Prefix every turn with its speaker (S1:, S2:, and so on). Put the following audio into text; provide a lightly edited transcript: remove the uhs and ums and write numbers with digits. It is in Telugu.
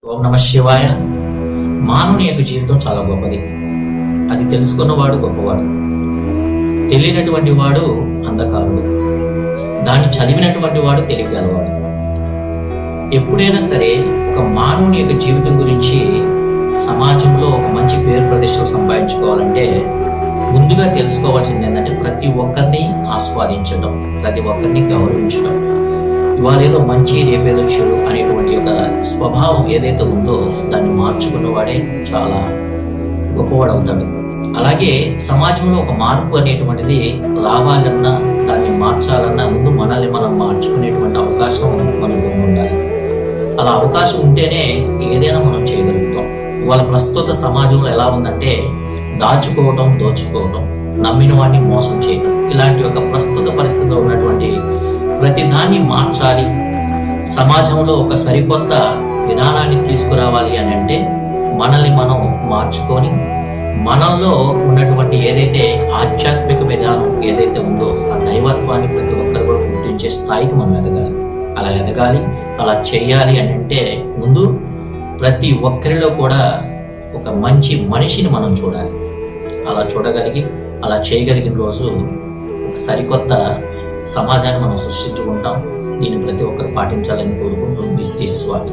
S1: ఓం నమ శివాయ. మానవుని యొక్క జీవితం చాలా గొప్పది. అది తెలుసుకున్నవాడు గొప్పవాడు, తెలియనటువంటి వాడు అంధకారుడు, దాన్ని చదివినటువంటి వాడు తెలియగలవాడు. ఎప్పుడైనా సరే ఒక మానవుని యొక్క జీవితం గురించి సమాజంలో ఒక మంచి పేరు ప్రతిష్టలు సంపాదించుకోవాలంటే ముందుగా తెలుసుకోవాల్సింది ఏంటంటే ప్రతి ఒక్కరిని ఆస్వాదించడం, ప్రతి ఒక్కరిని గౌరవించడం. ఇవాళ ఏదో మంచి రేపేదో చెడు అనేటువంటి ఒక స్వభావం ఏదైతే ఉందో దాన్ని మార్చుకున్నవాడే చాలా గొప్పవాడు అవుతాడు. అలాగే సమాజంలో ఒక మార్పు అనేటువంటిది రావాలన్నా, దాన్ని మార్చాలన్నా ముందు మనల్ని మనం మార్చుకునేటువంటి అవకాశం మనకు ఉండాలి. అలా అవకాశం ఉంటేనే ఏదైనా మనం చేయగలుగుతాం. ఇవాళ ప్రస్తుత సమాజంలో ఎలా ఉందంటే దాచుకోవటం, దోచుకోవటం, నమ్మిన వాడిని మోసం చేయడం, ఇలాంటి ఒక ప్రస్తుత పరిస్థితిలో ఉన్నటువంటి ప్రతి దాన్ని మార్చాలి, సమాజంలో ఒక సరికొత్త విధానాన్ని తీసుకురావాలి అని అంటే మనల్ని మనం మార్చుకొని మనలో ఉన్నటువంటి ఏదైతే ఆధ్యాత్మిక విధానం ఏదైతే ఉందో ఆ దైవత్వాన్ని ప్రతి ఒక్కరు కూడా గుర్తించే స్థాయికి మనం ఎదగాలి. అలా ఎదగాలి, అలా చేయాలి అని అంటే ముందు ప్రతి ఒక్కరిలో కూడా ఒక మంచి మనిషిని మనం చూడాలి. అలా చూడగలిగి అలా చేయగలిగిన రోజు ఒక సరికొత్త సమాజాన్ని మనం సృష్టించుకుంటాం. దీన్ని ప్రతి ఒక్కరు పాటించాలని కోరుకుంటూ శ్రీ స్వామి.